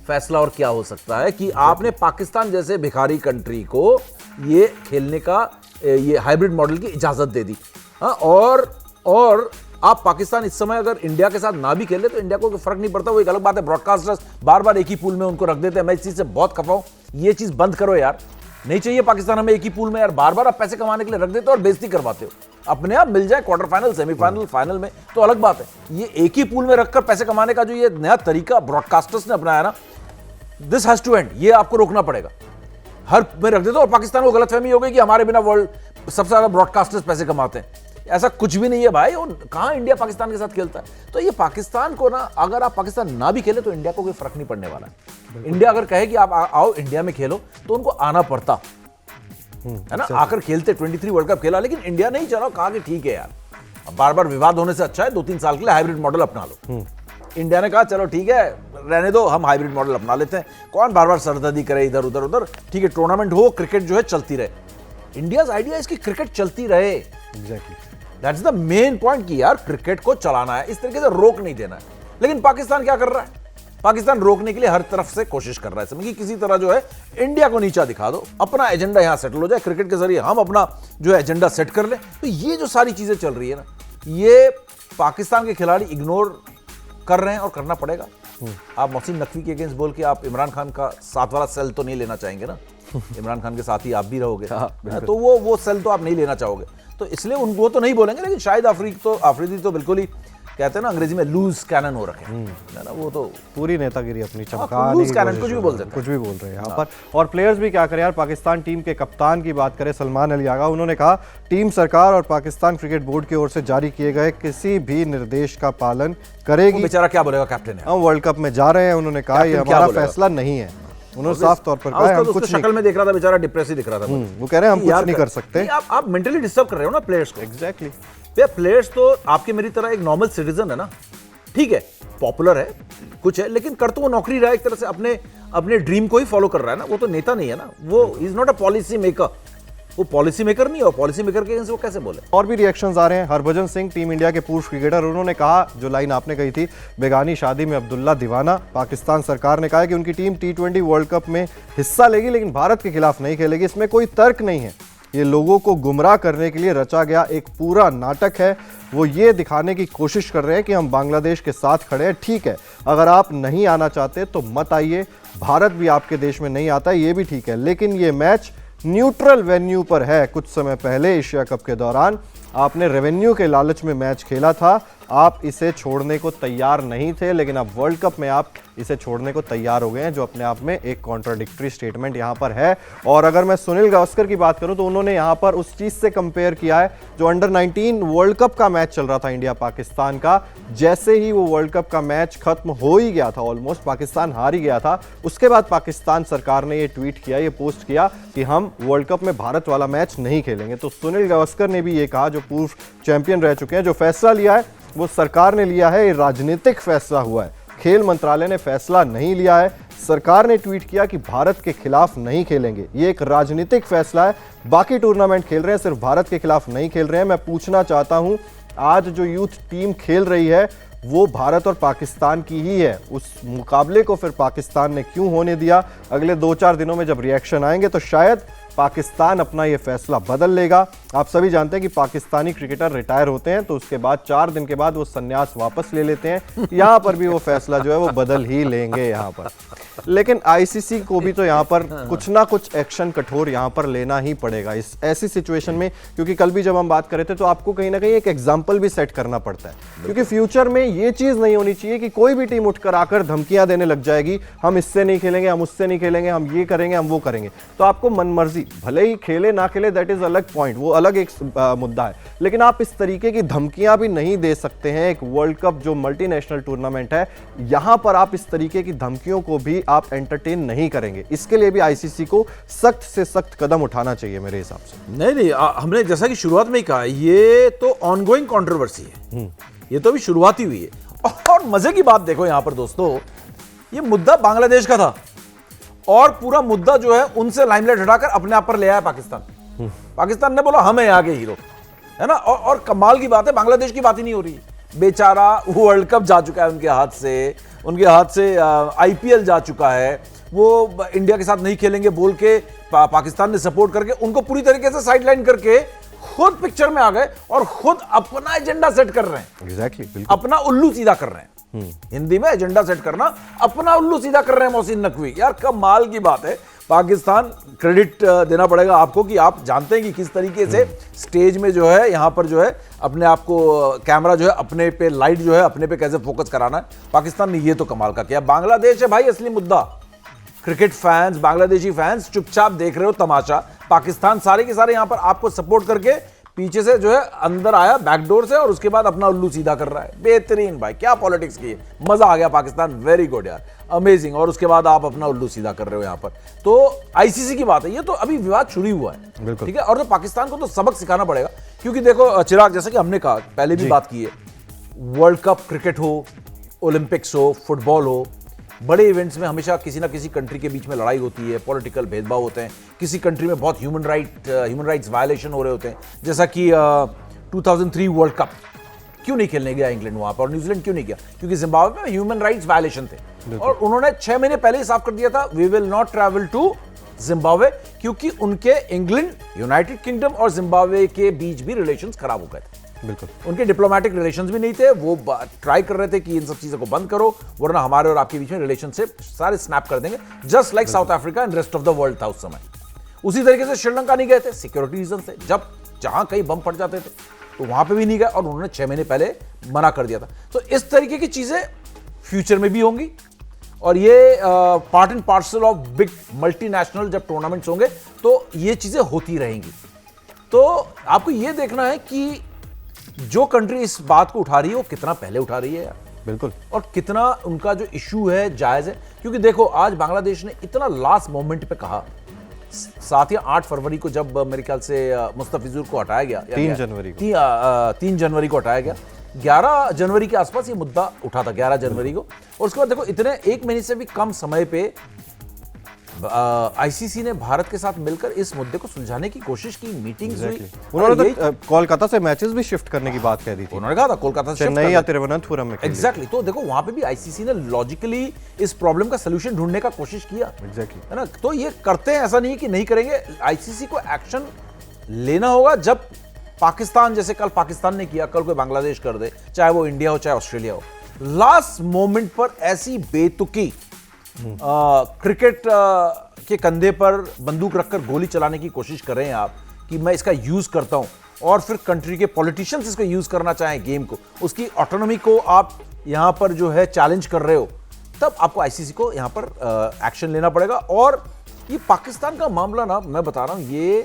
फैसला और क्या हो सकता है कि आपने पाकिस्तान जैसे भिखारी कंट्री को ये खेलने का, ये हाइब्रिड मॉडल की इजाजत दे दी। हाँ, और आप पाकिस्तान इस समय अगर इंडिया के साथ ना भी खेले तो इंडिया को फर्क नहीं पड़ता। वो एक अलग बात है, ब्रॉडकास्टर्स बार बार एक ही पूल में उनको रख देते हैं। मैं इस चीज से बहुत खफा हूं, ये चीज बंद करो यार। नहीं चाहिए पाकिस्तान हमें एक ही पूल में यार, बार बार आप पैसे कमाने के लिए रख देते हो और बेइज्जती करवाते हो। अपने आप मिल जाए क्वार्टर फाइनल, सेमीफाइनल, फाइनल में तो अलग बात है। ये एक ही पूल में रखकर पैसे कमाने का जो ये नया तरीका ब्रॉडकास्टर्स ने अपनाया ना, दिस हैज टू एंड। ये आपको रोकना पड़ेगा। हर में रख देते हो और पाकिस्तान को गलतफहमी हो गई कि हमारे बिना वर्ल्ड सबसे ज्यादा ब्रॉडकास्टर्स पैसे कमाते हैं। ऐसा कुछ भी नहीं है भाई। और कहां इंडिया पाकिस्तान के साथ खेलता है। तो ये पाकिस्तान को ना, अगर आप पाकिस्तान ना भी खेले तो इंडिया को कोई फर्क नहीं पड़ने वाला है। इंडिया अगर कहे कि आप आओ इंडिया में खेलो तो उनको आना पड़ता है ना, आकर खेलते। 23 वर्ल्ड कप खेला, लेकिन इंडिया नहीं चला, कहा कि ठीक है यार, अब बार बार विवाद होने से अच्छा है 2-3 साल के लिए हाइब्रिड मॉडल अपना लो। इंडिया ने कहा चलो ठीक है, रहने दो, हम हाइब्रिड मॉडल अपना लेते हैं। कौन बार बार सरदर्दी करे इधर उधर, ठीक है, टूर्नामेंट हो, क्रिकेट जो है चलती रहे। इंडियाज आइडिया है इसकी क्रिकेट चलती रहे। Exactly, that's the main point कि यार क्रिकेट को चलाना है, इस तरीके से रोक नहीं देना है। लेकिन पाकिस्तान क्या कर रहा है? पाकिस्तान रोकने के लिए हर तरफ से कोशिश कर रहा है। समझिए किसी तरह जो है इंडिया को नीचा दिखा दो, अपना एजेंडा यहां सेटल हो जाए, क्रिकेट के जरिए हम अपना जो है एजेंडा सेट कर लें। तो ये जो सारी चीजें चल रही है ना, ये पाकिस्तान के खिलाड़ी इग्नोर कर रहे हैं और करना पड़ेगा। आप मोहसिन नकवी के अगेंस्ट बोल के आप इमरान खान का साथ वाला सेल तो नहीं लेना चाहेंगे ना। इमरान खान के साथ ही आप भी रहोगे, तो वो सेल तो आप नहीं लेना चाहोगे। तो इसलिए उनको तो नहीं बोलेंगे। लेकिन शायद अफरीदी तो बिल्कुल ही कहते हैं ना अंग्रेजी में लूज कैनन हो रखे हैं, है ना, वो तो पूरी नेतागिरी अपनी चमका लूज कैनन कुछ भी बोल सकते हैं। कुछ भी बोल रहे हैं यहाँ पर। और प्लेयर्स भी क्या करें यार, पाकिस्तान टीम के कप्तान की बात करें सलमान अली आगा, उन्होंने कहा टीम सरकार और पाकिस्तान क्रिकेट बोर्ड की ओर से जारी किए गए किसी भी निर्देश का पालन करेगी। बेचारा क्या बोलेगा कैप्टन है, हम वर्ल्ड कप में जा रहे हैं, उन्होंने कहा ये हमारा फैसला नहीं है। उन्होंने साफ तौर पर कहा हम कुछ शक्ल में देख रहा था बेचारा डिप्रेस ही दिख रहा था। वो कह रहे हैं हम कुछ नहीं कर सकते। आप मेंटली डिस्टर्ब कर रहे हो ना प्लेयर्स को। एग्जैक्टली। प्लेयर्स तो आपके मेरी तरह एक नॉर्मल सिटीजन है ना, ठीक है, पॉपुलर है कुछ है, लेकिन कर तो वो नौकरी रहा है एक तरह से, अपने ड्रीम को ही फॉलो कर रहा है ना। वो तो नेता नहीं है ना, वो is not a policy maker, वो पॉलिसी मेकर नहीं है। पॉलिसी मेकर के अगेंस्ट वो कैसे बोले। और भी रिएक्शंस आ रहे हैं। हरभजन सिंह टीम इंडिया के पूर्व क्रिकेटर, उन्होंने कहा जो लाइन आपने कही थी, बेगानी शादी में अब्दुल्ला दीवाना। पाकिस्तान सरकार ने कहा है कि उनकी टीम T20 वर्ल्ड कप में हिस्सा लेगी लेकिन भारत के खिलाफ नहीं खेलेगी। इसमें कोई तर्क नहीं है, ये लोगों को गुमराह करने के लिए रचा गया एक पूरा नाटक है। वो ये दिखाने की कोशिश कर रहे हैं कि हम बांग्लादेश के साथ खड़े हैं। ठीक है, अगर आप नहीं आना चाहते तो मत आइए, भारत भी आपके देश में नहीं आता, ये भी ठीक है, लेकिन ये मैच न्यूट्रल वेन्यू पर है। कुछ समय पहले एशिया कप के दौरान आपने रेवेन्यू के लालच में मैच खेला था, आप इसे छोड़ने को तैयार नहीं थे, लेकिन अब वर्ल्ड कप में आप इसे छोड़ने को तैयार हो गए हैं, जो अपने आप में एक कॉन्ट्राडिक्टरी स्टेटमेंट यहाँ पर है। और अगर मैं सुनील गावस्कर की बात करूं तो उन्होंने यहाँ पर उस चीज़ से कंपेयर किया है जो अंडर 19 वर्ल्ड कप का मैच चल रहा था इंडिया पाकिस्तान का। जैसे ही वो वर्ल्ड कप का मैच खत्म हो ही गया था, ऑलमोस्ट पाकिस्तान हार ही गया था, उसके बाद पाकिस्तान सरकार ने ये ट्वीट किया, ये पोस्ट किया कि हम वर्ल्ड कप में भारत वाला मैच नहीं खेलेंगे। तो सुनील गावस्कर ने भी ये कहा, जो पूर्व चैंपियन रह चुके हैं, जो फैसला लिया है वो सरकार ने लिया है, ये राजनीतिक फैसला हुआ है, खेल मंत्रालय ने फैसला नहीं लिया है। सरकार ने ट्वीट किया कि भारत के खिलाफ नहीं खेलेंगे, ये एक राजनीतिक फैसला है। बाकी टूर्नामेंट खेल रहे हैं, सिर्फ भारत के खिलाफ नहीं खेल रहे हैं। मैं पूछना चाहता हूं, आज जो यूथ टीम खेल रही है वो भारत और पाकिस्तान की ही है, उस मुकाबले को फिर पाकिस्तान ने क्यों होने दिया? अगले 2-4 दिनों में जब रिएक्शन आएंगे तो शायद पाकिस्तान अपना ये फैसला बदल लेगा। आप सभी जानते हैं कि पाकिस्तानी क्रिकेटर रिटायर होते हैं तो उसके बाद 4 दिन के बाद वो संन्यास वापस ले लेते हैं। यहाँ पर भी वो फैसला जो है वो बदल ही लेंगे यहाँ पर। लेकिन आईसीसी को भी तो यहाँ पर कुछ ना कुछ एक्शन कठोर यहाँ पर लेना ही पड़ेगा इस ऐसी सिचुएशन में, क्योंकि कल भी जब हम बात कर रहे थे तो आपको कहीं ना कहीं एक एग्जाम्पल भी सेट करना पड़ता है, क्योंकि फ्यूचर में ये चीज नहीं होनी चाहिए कि कोई भी टीम उठकर आकर धमकियां देने लग जाएगी, हम इससे नहीं खेलेंगे, हम उससे नहीं खेलेंगे, हम ये करेंगे, हम वो करेंगे। तो आपको मनमर्जी, भले ही खेले ना खेले, दैट इज अलग पॉइंट, वो अलग एक मुद्दा है, लेकिन आप इस तरीके की धमकियां भी नहीं दे सकते हैं। एक वर्ल्ड कप जो मल्टीनेशनल टूर्नामेंट है, यहां पर आप इस तरीके की धमकियों को भी आप एंटरटेन नहीं करेंगे। इसके लिए भी आईसीसी को सख्त से सख्त कदम उठाना चाहिए मेरे हिसाब से। नहीं, हमने जैसा कि शुरुआत में ही कहा, ये तो ऑनगोइंग कंट्रोवर्सी है, ये तो अभी शुरुआत ही हुई है। और मजे की बात देखो यहां पर दोस्तों, ये मुद्दा बांग्लादेश का था और पूरा मुद्दा जो है उनसे लाइमलाइट हटाकर अपने आप पर ले आया पाकिस्तान। पाकिस्तान ने बोला हम हैं यहाँ के हीरो, है ना। और कमाल की बात है, बांग्लादेश की बात ही नहीं हो रही। बेचारा वर्ल्ड कप जा चुका है उनके हाथ से आईपीएल जा चुका है, वो इंडिया के साथ नहीं खेलेंगे बोल के पाकिस्तान ने सपोर्ट करके उनको पूरी तरीके से साइडलाइन करके खुद पिक्चर में आ गए और खुद अपना एजेंडा सेट कर रहे हैं। एग्जैक्टली, बिल्कुल अपना उल्लू सीधा कर रहे हैं। हिंदी में एजेंडा सेट करना, अपना उल्लू सीधा कर रहे हैं मोहसिन नकवी। यार कमाल की बात है। पाकिस्तान, क्रेडिट देना पड़ेगा आपको कि आप जानते हैं कि किस तरीके से स्टेज में जो है, यहां पर जो है अपने आप को कैमरा जो है अपने पे, लाइट जो है अपने पे कैसे फोकस कराना है। पाकिस्तान ने ये तो कमाल का किया। बांग्लादेश है भाई असली मुद्दा। क्रिकेट फैंस, बांग्लादेशी फैंस चुपचाप देख रहे हो तमाशा। पाकिस्तान सारे के सारे यहां पर आपको सपोर्ट करके पीछे से जो है अंदर आया बैकडोर से और उसके बाद अपना उल्लू सीधा कर रहा है। बेहतरीन भाई, क्या पॉलिटिक्स की है, मजा आ गया पाकिस्तान, वेरी गुड यार, अमेजिंग। और उसके बाद आप अपना उल्लू सीधा कर रहे हो यहाँ पर। तो आईसीसी की बात है, ये तो अभी विवाद शुरू हुआ है, ठीक है। और तो पाकिस्तान को तो सबक सिखाना पड़ेगा, क्योंकि देखो चिराग, जैसे कि हमने कहा पहले भी बात की है, वर्ल्ड कप क्रिकेट हो, ओलंपिक्स हो, फुटबॉल हो, बड़े इवेंट्स में हमेशा किसी ना किसी कंट्री के बीच में लड़ाई होती है, पॉलिटिकल भेदभाव होते हैं, किसी कंट्री में बहुत ह्यूमन राइट्स वायलेशन हो रहे होते हैं। जैसा कि 2003 वर्ल्ड कप क्यों नहीं खेलने गया इंग्लैंड वहां पर, और न्यूजीलैंड क्यों नहीं गया? क्योंकि जिम्बाब्वे में ह्यूमन राइट्स वायलेशन थे और उन्होंने 6 महीने पहले ही साफ कर दिया था, we will not travel to Zimbabwe, क्योंकि उनके इंग्लैंड, यूनाइटेड किंगडम और जिम्बाब्वे के बीच भी रिलेशंस खराब हो गए थे। बिल्कुल, उनके डिप्लोमेटिक रिलेशंस भी नहीं थे। वो ट्राई कर रहे थे कि इन सब चीजों को बंद करो, वरना हमारे और आपके बीच में रिलेशनशिप सारे स्नैप कर देंगे, just like south Africa and rest of the world था उस समय। उसी तरीके से श्रीलंका नहीं गए थे, सिक्योरिटी रीजन से। जब जहां कहीं बम फट जाते थे तो वहां पे भी नहीं गए और उन्होंने 6 महीने पहले मना कर दिया था। तो इस तरीके की चीजें फ्यूचर में भी होंगी और ये part and parcel of big multinational जब टूर्नामेंट्स होंगे तो ये चीजें होती रहेंगी। तो आपको ये देखना है कि जो कंट्री इस बात को उठा रही है वो कितना पहले उठा रही है यार, बिल्कुल, और कितना उनका जो इशू है जायज है। क्योंकि देखो आज बांग्लादेश ने इतना लास्ट मोमेंट पे कहा, 7 या 8 फरवरी को जब मेरे ख्याल से मुस्तफिजुर को हटाया गया, 3 जनवरी को 3 जनवरी को हटाया गया, 11 जनवरी के आसपास ये मुद्दा उठा था, 11 जनवरी को। और उसके बाद देखो इतने 1 महीने से भी कम समय पे आईसीसी ने भारत के साथ मिलकर इस मुद्दे को सुलझाने की कोशिश की, मीटिंग्स हुई। उन्होंने तो कोलकाता से मैचेस भी शिफ्ट करने की बात कह दी थी, उन्होंने कहा था कोलकाता से चेन्नई या तिरुवनंतपुरम में। एग्जैक्टली तो देखो वहां पे भी आईसीसी ने लॉजिकली इस प्रॉब्लम का सोल्यूशन ढूंढने का कोशिश किया, एग्जैक्टली, है ना। तो ये करते हैं, ऐसा नहीं है कि नहीं करेंगे। आईसीसी को एक्शन लेना होगा जब पाकिस्तान, जैसे कल पाकिस्तान ने किया, कल कोई बांग्लादेश कर दे, चाहे वो इंडिया हो चाहे ऑस्ट्रेलिया हो, लास्ट मोमेंट पर ऐसी बेतुकी क्रिकेट के कंधे पर बंदूक रखकर गोली चलाने की कोशिश कर रहे हैं आप कि मैं इसका यूज करता हूं, और फिर कंट्री के पॉलिटिशियंस इसको यूज करना चाहें गेम को, उसकी ऑटोनॉमी को आप यहां पर जो है चैलेंज कर रहे हो, तब आपको आईसीसी को यहां पर एक्शन लेना पड़ेगा। और ये पाकिस्तान का मामला ना, मैं बता रहा हूं, ये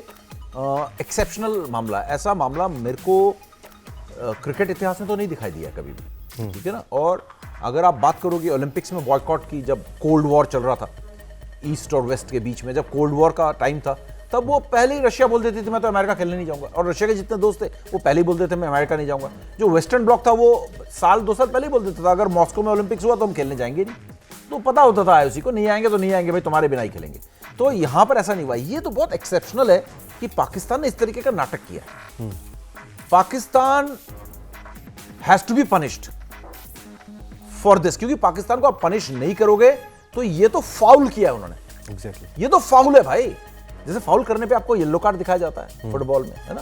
एक्सेप्शनल मामला है। ऐसा मामला मेरे को क्रिकेट इतिहास में तो नहीं दिखाई दिया कभी भी, ठीक है ना। और अगर आप बात करोगे ओलंपिक्स में बॉयकॉट की, जब कोल्ड वॉर चल रहा था ईस्ट और वेस्ट के बीच में, जब कोल्ड वॉर का टाइम था, तब वो पहले ही रशिया बोल देती थी मैं तो अमेरिका खेलने नहीं जाऊंगा, और रशिया के जितने दोस्त थे वो पहले ही बोल देते थे मैं अमेरिका नहीं जाऊंगा। जो वेस्टर्न ब्लॉक था वो 1-2 साल पहले ही बोल देता था अगर मॉस्को में ओलंपिक्स हुआ तो हम खेलने जाएंगे नहीं। तो पता होता था उसी को, नहीं आएंगे तो नहीं आएंगे भाई, तुम्हारे बिना ही खेलेंगे। तो यहां पर ऐसा नहीं हुआ। ये तो बहुत एक्सेप्शनल है कि पाकिस्तान ने इस तरीके का नाटक किया। Pakistan has to be punished for this, क्योंकि पाकिस्तान को आप पनिश नहीं करोगे तो ये तो फाउल किया है उन्होंने। एग्जैक्टली, ये तो फाउल है भाई। जैसे फाउल करने पे आपको येलो कार्ड दिखाया जाता है फुटबॉल में, है ना,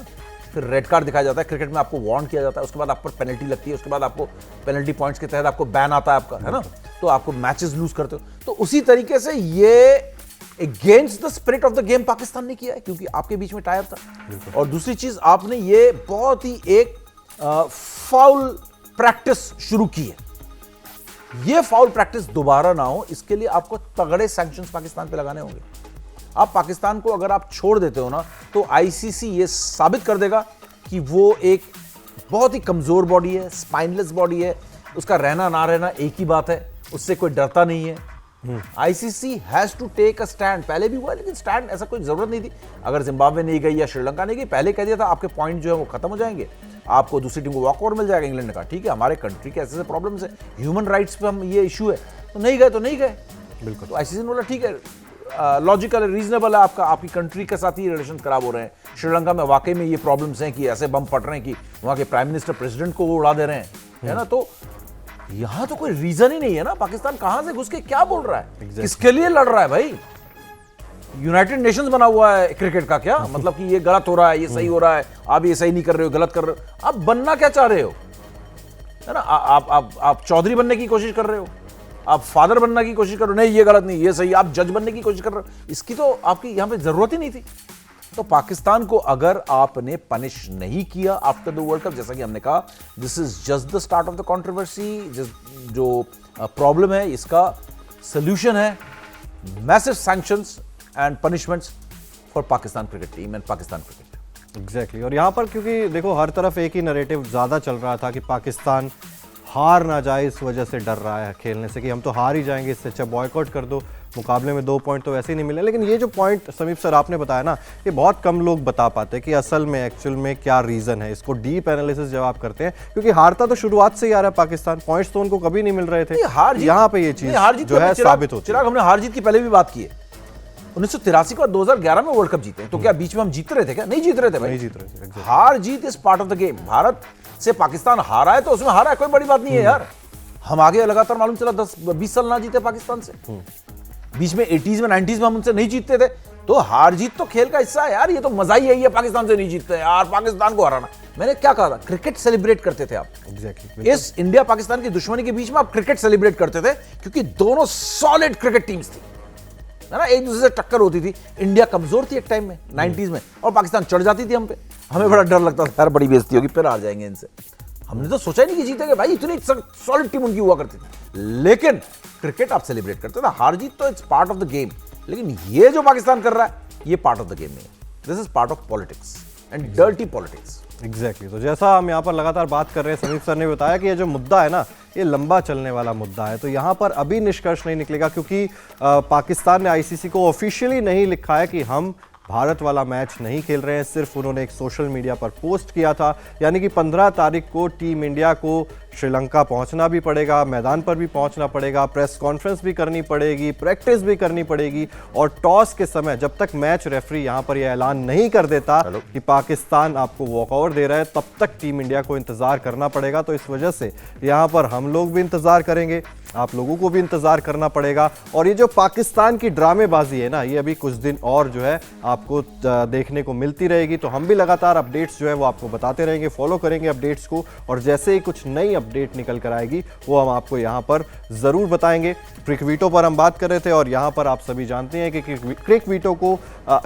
फिर रेड कार्ड दिखाया जाता है, क्रिकेट में आपको वार्न किया जाता है, उसके बाद आप पर पेनल्टी लगती है, उसके बाद आपको पेनल्टी पॉइंट्स के तहत आपको बैन आता है आपका, है ना, तो आपको मैचेस लूज करते हो। तो उसी तरीके से ये against the spirit of the game Pakistan ने किया है, क्योंकि आपके बीच में टाई अप था। और दूसरी चीज, आपने ये बहुत ही एक फाउल प्रैक्टिस शुरू की है। ये फाउल प्रैक्टिस दोबारा ना हो, इसके लिए आपको तगड़े सैंक्शंस पाकिस्तान पे लगाने होंगे। आप पाकिस्तान को अगर आप छोड़ देते हो ना, तो आईसीसी ये साबित कर देगा कि वो एक बहुत ही कमजोर बॉडी है, स्पाइनलेस बॉडी है, उसका रहना ना रहना एक ही बात है, उससे कोई डरता नहीं है। ICC has to take a stand. पहले भी हुआ, लेकिन स्टैंड ऐसा कोई जरूरत नहीं थी। अगर जिम्बाब्वे नहीं गई या श्रीलंका नहीं गई, पहले कह दिया था आपके पॉइंट जो है वो खत्म हो जाएंगे, आपको दूसरी टीम को वॉक ओवर मिल जाएगा। इंग्लैंड ने कहा ठीक है, हमारे कंट्री के ऐसे प्रॉब्लम्स है, ह्यूमन राइट्स पे हम ये इशू है, तो नहीं गए तो नहीं गए। बिल्कुल, तो आईसीसी ने बोला ठीक है, लॉजिकल रीजनेबल है, आपकी कंट्री के साथ ही रिलेशन खराब हो रहे हैं। श्रीलंका में वाकई में ये प्रॉब्लम्स हैं कि ऐसे बम फट रहे हैं कि वहां के प्राइम मिनिस्टर प्रेसिडेंट को वो उड़ा दे रहे हैं, है ना। तो यहां तो कोई रीजन ही नहीं है ना। पाकिस्तान कहां से घुस के क्या बोल रहा है, किसके लिए लड़ रहा है भाई? यूनाइटेड नेशंस बना हुआ है क्रिकेट का क्या? मतलब कि ये गलत हो रहा है, ये सही हो रहा है, आप ये सही नहीं कर रहे हो, गलत कर रहे हो। आप बनना क्या चाह रहे हो, है ना? आप चौधरी बनने की कोशिश कर रहे हो, आप फादर बनने की कोशिश कर रहे हो, नहीं ये गलत नहीं ये सही, आप जज बनने की कोशिश कर रहे हो। इसकी तो आपकी यहां पे जरूरत ही नहीं थी। तो पाकिस्तान को अगर आपने पनिश नहीं किया आफ्टर द वर्ल्ड कप, जैसा कि हमने कहा, this is just the start of the controversy. जो प्रॉब्लम है इसका सॉल्यूशन है massive sanctions and punishments for Pakistan cricket team and Pakistan cricket. Exactly, और यहाँ पर क्योंकि देखो हर तरफ एक ही नैरेटिव ज़्यादा चल रहा था कि पाकिस्तान हार ना जाए, इस वजह से डर रहा है खेलने से कि हम तो हार ही जाएंगे, इससे अच्छा बॉयकॉट कर दो, मुकाबले में 2 पॉइंट तो वैसे ही नहीं मिले। लेकिन ये जो पॉइंट समीप सर आपने बताया ना, ये बहुत कम लोग बता पाते कि असल में एक्चुअल में क्या रीज़न है। इसको डीप एनालिसिस जब आप करते हैं, क्योंकि हारता तो शुरुआत से ही आ रहा है पाकिस्तान, पॉइंट्स तो उनको कभी नहीं मिल रहे थे। यहाँ पे ये चीज़ जो है साबित होती है। चिराग, हमने हार जीत की पहले भी बात की है। 1983 को 2011 में वर्ल्ड कप जीते, तो क्या बीच में हम जीत रहे थे क्या? नहीं जीत रहे थे भाई, नहीं जीत रहे थे। हार जीत is part of the game. Bharat से पाकिस्तान हारा है तो उसमें हारा है, कोई बड़ी बात नहीं है यार। हम आगे लगातार मालूम चला 10-20 साल ना जीते पाकिस्तान से, बीच में 80s में 90s में हम उनसे नहीं जीतते थे। तो हार जीत तो खेल का हिस्सा है यार, ये तो मजा ही यही है पाकिस्तान से नहीं जीतते यार, पाकिस्तान को हराना। मैंने क्या कहा था, क्रिकेट सेलिब्रेट करते थे आप। एग्जैक्टली, इस इंडिया पाकिस्तान की दुश्मनी के बीच में आप क्रिकेट सेलिब्रेट करते थे, क्योंकि दोनों सॉलिड क्रिकेट टीम्स थी। है ना, एक दूसरे से टक्कर होती थी। इंडिया कमजोर थी एक टाइम में 90s में, और पाकिस्तान चढ़ जाती थी हम पे। हमें बड़ा डर लगता था यार बड़ी बेइज्जती होगी, फिर हार जाएंगे इनसे। हमने तो सोचा ही नहीं कि जीतेंगे भाई, इतनी सॉलिड टीम उनकी हुआ करती थी। लेकिन क्रिकेट आप सेलिब्रेट करते थे, हार जीत तो it's part of the game. लेकिन ये जो पाकिस्तान कर रहा है, ये पार्ट ऑफ द गेम नहीं है। This is part of politics and dirty politics. Exactly तो जैसा हम यहाँ पर लगातार बात कर रहे हैं, समीप सर ने बताया कि ये जो मुद्दा है ना, ये लंबा चलने वाला मुद्दा है। तो यहाँ पर अभी निष्कर्ष नहीं निकलेगा, क्योंकि पाकिस्तान ने आईसीसी को ऑफिशियली नहीं लिखा है कि हम भारत वाला मैच नहीं खेल रहे हैं। सिर्फ उन्होंने एक सोशल मीडिया पर पोस्ट किया था, यानी कि 15 तारीख को टीम इंडिया को श्रीलंका पहुंचना भी पड़ेगा, मैदान पर भी पहुंचना पड़ेगा, प्रेस कॉन्फ्रेंस भी करनी पड़ेगी, प्रैक्टिस भी करनी पड़ेगी। और टॉस के समय जब तक मैच रेफरी यहां पर यह ऐलान नहीं कर देता कि पाकिस्तान आपको वॉकओवर दे रहा है, तब तक टीम इंडिया को इंतजार करना पड़ेगा। तो इस वजह से यहां पर हम लोग भी इंतजार करेंगे, आप लोगों को भी इंतजार करना पड़ेगा। और ये जो पाकिस्तान की ड्रामेबाजी है ना, ये अभी कुछ दिन और जो है आपको देखने को मिलती रहेगी। तो हम भी लगातार अपडेट्स जो है वो आपको बताते रहेंगे, फॉलो करेंगे अपडेट्स को, और जैसे ही कुछ नई अपडेट निकल कर आएगी वो हम आपको यहाँ पर जरूर बताएंगे। क्रिक वीटो पर हम बात कर रहे थे, और यहाँ पर आप सभी जानते हैं कि क्रिक वीटो को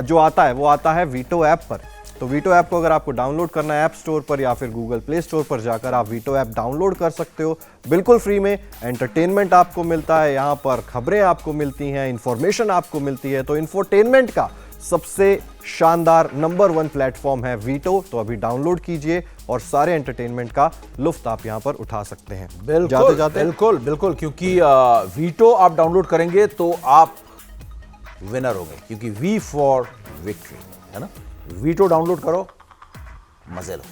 जो आता है वो आता है वीटो ऐप पर। तो वीटो ऐप को अगर आपको डाउनलोड करना है ऐप स्टोर पर या फिर गूगल प्ले स्टोर पर जाकर आप वीटो ऐप डाउनलोड कर सकते हो, बिल्कुल फ्री में। एंटरटेनमेंट आपको मिलता है, यहाँ पर खबरें आपको मिलती हैं, इंफॉर्मेशन आपको मिलती है। तो इंफोटेनमेंट का सबसे शानदार नंबर 1 प्लेटफॉर्म है वीटो। तो अभी डाउनलोड कीजिए और सारे एंटरटेनमेंट का लुफ्त आप यहाँ पर उठा सकते हैं। बिल्कुल बिल्कुल बिल्कुल, क्योंकि वीटो आप डाउनलोड करेंगे तो आप विनर होंगे, क्योंकि वी फॉर विक्ट्री है ना। वीटो डाउनलोड करो, मजे लो।